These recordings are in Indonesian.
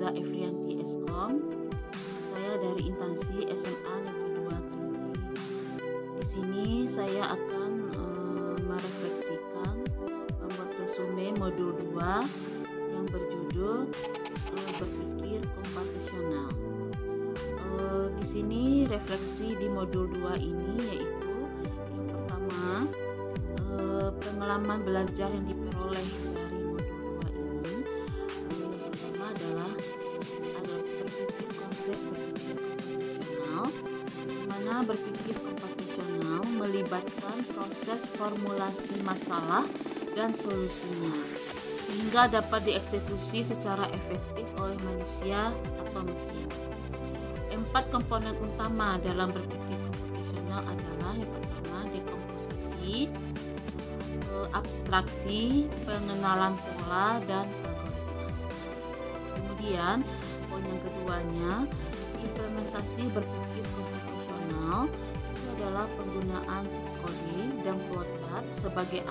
Ida Efrianti Eskom. Saya dari instansi SMA Negeri 2 Kerinci. Di sini saya akan merefleksikan membuat resume modul 2 yang berjudul berpikir komputasional. Di sini refleksi di modul 2 ini yaitu yang pertama, pengalaman belajar yang diperoleh dari modul 2 ini. Yang pertama adalah berpikir konsep berpikir komputasional, di mana berpikir komputasional melibatkan proses formulasi masalah dan solusinya sehingga dapat dieksekusi secara efektif oleh manusia atau mesin. 4 komponen utama dalam berpikir komputasional adalah yang pertama dekomposisi, abstraksi, pengenalan pola, dan algoritma. Kemudian poin yang keduanya, implementasi berpikir komputasional itu adalah penggunaan Piscode dan flowchart sebagai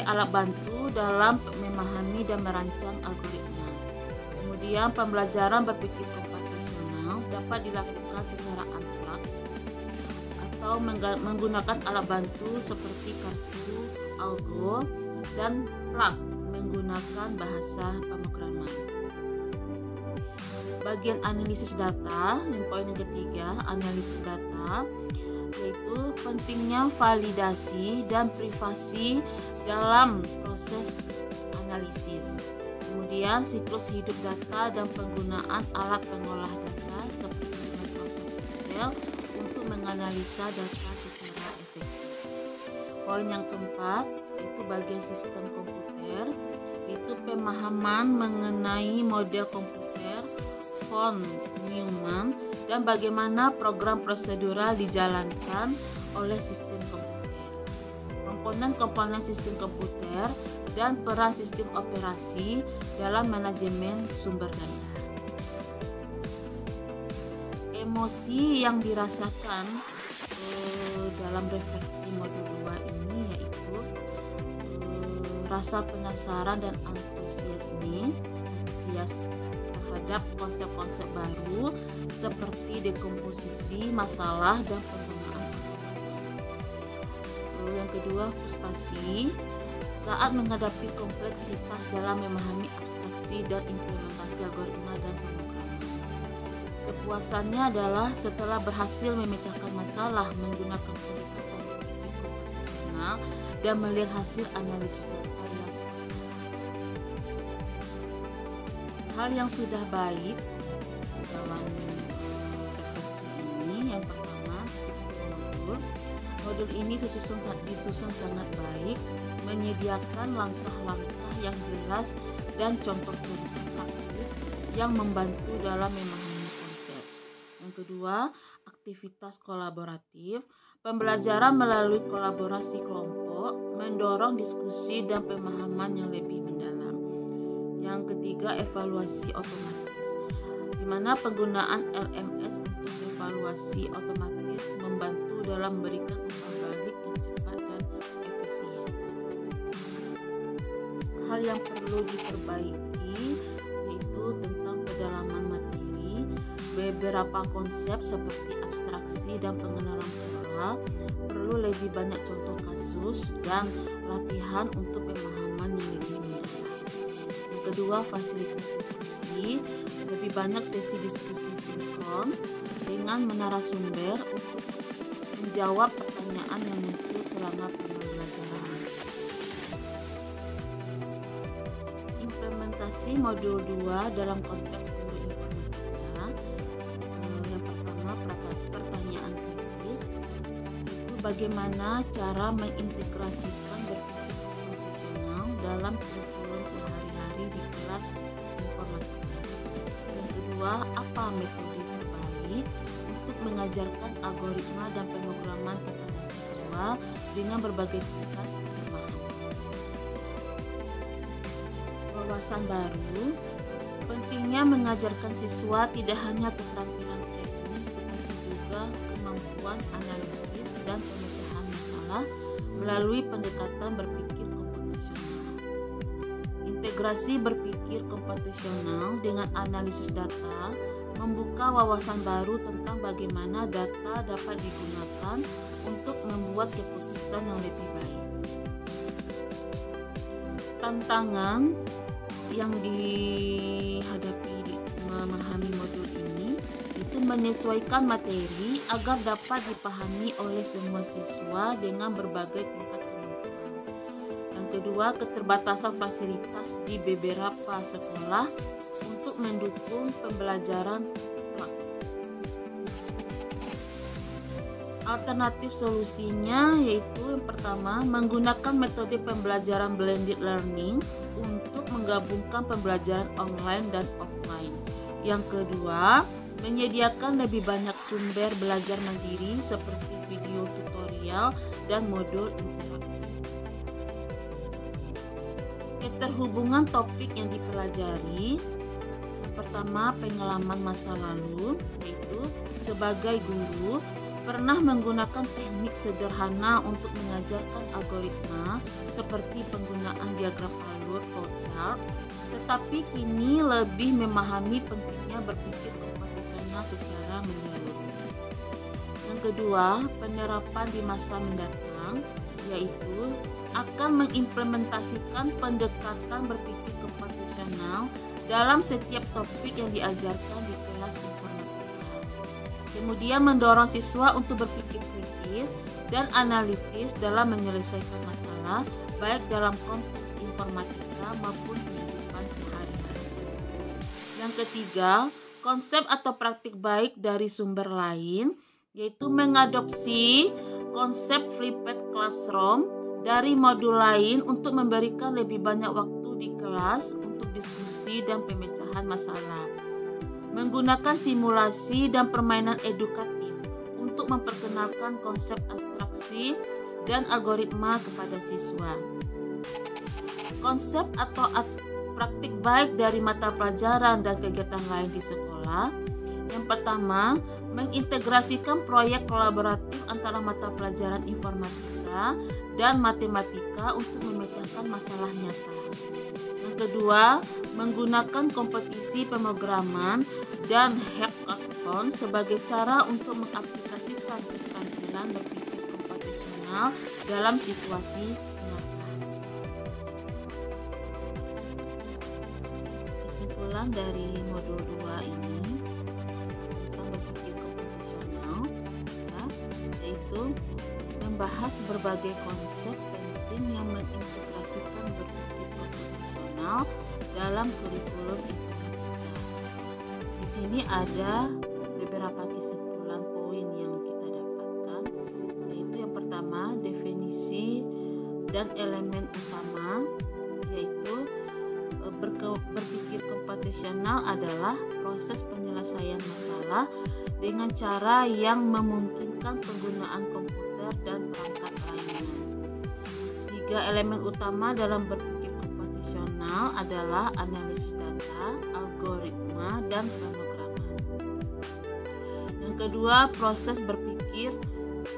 alat bantu dalam memahami dan merancang algoritma. Kemudian pembelajaran berpikir komputasional dapat dilakukan secara unplugged atau menggunakan alat bantu seperti kartu algo dan plug menggunakan bahasa pemrograman. Bagian analisis data, yang poin yang ketiga, analisis data, yaitu pentingnya validasi dan privasi dalam proses analisis. Kemudian siklus hidup data dan penggunaan alat pengolah data seperti Microsoft Excel untuk menganalisa data secara efektif. Poin yang keempat itu bagian sistem komputer, yaitu pemahaman mengenai model komputer von Neumann dan bagaimana program prosedural dijalankan oleh sistem komputer. Komponen-komponen sistem komputer dan peran sistem operasi dalam manajemen sumber daya. Emosi yang dirasakan dalam refleksi modul 2 ini yaitu rasa penasaran dan antusias terhadap konsep-konsep baru seperti dekomposisi masalah dan penggunaan algoritma. Yang kedua, frustasi saat menghadapi kompleksitas dalam memahami abstraksi dan implementasi algoritma dan pemrograman. Kepuasannya adalah setelah berhasil memecahkan masalah menggunakan pendekatan berpikir komputasional dan melihat hasil analisis data yang hal yang sudah baik dalam refleksi ini. Yang pertama, struktur modul ini disusun sangat baik, menyediakan langkah-langkah yang jelas dan contoh-contoh praktis yang membantu dalam memahami konsep. Yang kedua, aktivitas kolaboratif, pembelajaran melalui kolaborasi kelompok, mendorong diskusi dan pemahaman yang lebih mendalam. Yang ketiga, evaluasi otomatis, di mana penggunaan LMS untuk evaluasi otomatis membantu dalam memberikan umpan balik yang cepat dan efisien. Hal yang perlu diperbaiki yaitu tentang pedalaman materi, beberapa konsep seperti abstraksi dan pengenalan pola perlu lebih banyak contoh kasus dan latihan untuk pemahaman yang lebih mendalam. Yang kedua, fasilitas diskusi, lebih banyak sesi diskusi sinkron dengan narasumber untuk menjawab pertanyaan yang muncul selama pembelajaran. Implementasi modul 2 dalam konteks guru informatika. Yang pertama, pertanyaan kritis, itu bagaimana cara mengintegrasikan berpikir komputasional dalam kurikulum sehari-hari di kelas informatika. Yang kedua, apa metode terbaik untuk mengajarkan algoritma dan pemrograman kepada siswa dengan berbagai tingkat pemahaman. Wawasan baru, pentingnya mengajarkan siswa tidak hanya keterampilan teknis tetapi juga kemampuan analisis dan pemecahan masalah melalui pendekatan berpikir komputasional. Integrasi berpikir berpikir komputasional dengan analisis data membuka wawasan baru tentang bagaimana data dapat digunakan untuk membuat keputusan yang lebih baik. Tantangan yang dihadapi memahami modul ini itu menyesuaikan materi agar dapat dipahami oleh semua siswa dengan berbagai tingkat kemampuan. Yang kedua, keterbatasan fasilitas di beberapa sekolah untuk mendukung pembelajaran. Alternatif solusinya yaitu yang pertama, menggunakan metode pembelajaran blended learning untuk menggabungkan pembelajaran online dan offline. Yang kedua, menyediakan lebih banyak sumber belajar mandiri seperti video tutorial dan modul interaktif. Keterhubungan topik yang dipelajari. Yang pertama, pengalaman masa lalu, yaitu sebagai guru pernah menggunakan teknik sederhana untuk mengajarkan algoritma seperti penggunaan diagram alur flowchart, tetapi kini lebih memahami pentingnya berpikir komputasional secara menyeluruh. Yang kedua, penerapan di masa mendatang, yaitu akan mengimplementasikan pendekatan berpikir komputasional dalam setiap topik yang diajarkan di kelas informatika. Kemudian mendorong siswa untuk berpikir kritis dan analitis dalam menyelesaikan masalah, baik dalam konteks informatika maupun kehidupan sehari-hari. Yang ketiga, konsep atau praktik baik dari sumber lain, yaitu mengadopsi konsep flipped classroom dari modul lain untuk memberikan lebih banyak waktu di kelas untuk diskusi dan pemecahan masalah. Menggunakan simulasi dan permainan edukatif untuk memperkenalkan konsep abstraksi dan algoritma kepada siswa. Konsep atau praktik baik dari mata pelajaran dan kegiatan lain di sekolah. Yang pertama, mengintegrasikan proyek kolaboratif antara mata pelajaran informatika dan matematika untuk memecahkan masalah nyata. Yang kedua, menggunakan kompetisi pemrograman dan hackathon sebagai cara untuk mengaplikasikan keterampilan berpikir komputasional dalam situasi nyata. Kesimpulan dari modul 2 ini tentang berpikir komputasional, yaitu membahas berbagai konsep penting yang mengintegrasikan berpikir komputasional dalam kurikulum informatika. Di sini ada beberapa kesimpulan poin yang kita dapatkan, yaitu yang pertama, definisi dan elemen utama, yaitu berpikir komputasional adalah proses penyelesaian masalah dengan cara yang memungkinkan penggunaan komputer dan perangkat lainnya. 3 elemen utama dalam berpikir komputasional adalah analisis data, algoritma, dan pemrograman. Yang kedua, proses berpikir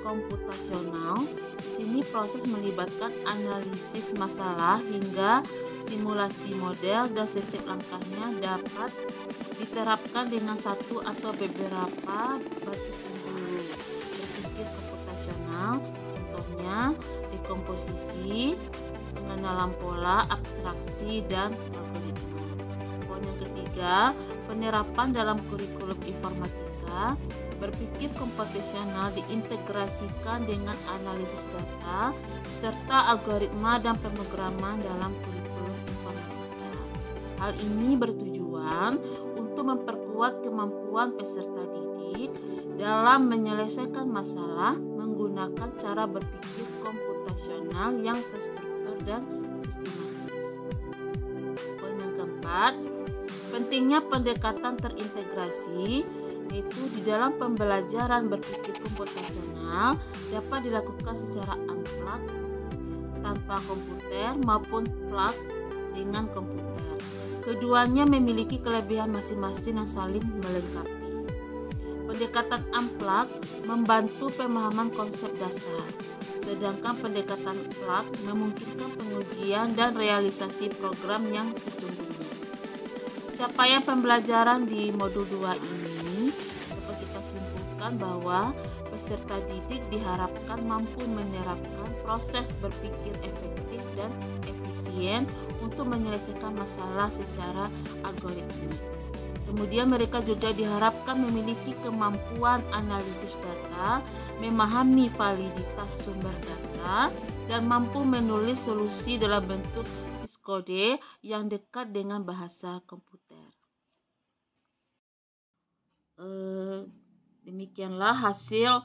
komputasional. Di sini proses melibatkan analisis masalah hingga simulasi model, dan setiap langkahnya dapat diterapkan dengan satu atau beberapa basis dulu berpikir komputasional. Contohnya dekomposisi, pengenalan pola, abstraksi, dan algoritma. Poin yang ketiga, penerapan dalam kurikulum informatika. Berpikir komputasional diintegrasikan dengan analisis data serta algoritma dan pemrograman dalam kurikulum informatika. Hal ini bertujuan untuk memperkuat kemampuan peserta didik dalam menyelesaikan masalah menggunakan cara berpikir komputasional yang terstruktur dan sistematis. Poin yang keempat, pentingnya pendekatan terintegrasi, yaitu di dalam pembelajaran berpikir komputasional dapat dilakukan secara unplug tanpa komputer maupun plug dengan komputer. Keduanya memiliki kelebihan masing-masing yang saling melengkapi. Pendekatan unplug membantu pemahaman konsep dasar, sedangkan pendekatan plug memungkinkan pengujian dan realisasi program yang sesungguhnya. Capaian pembelajaran di modul 2 ini dapat kita simpulkan bahwa peserta didik diharapkan mampu menerapkan proses berpikir efektif dan efisien untuk menyelesaikan masalah secara algoritmik. Kemudian mereka juga diharapkan memiliki kemampuan analisis data, memahami validitas sumber data, dan mampu menulis solusi dalam bentuk kode yang dekat dengan bahasa komputer. Demikianlah hasil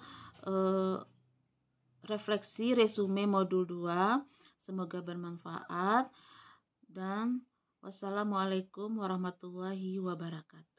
refleksi resume modul 2. Semoga bermanfaat dan wassalamualaikum warahmatullahi wabarakatuh.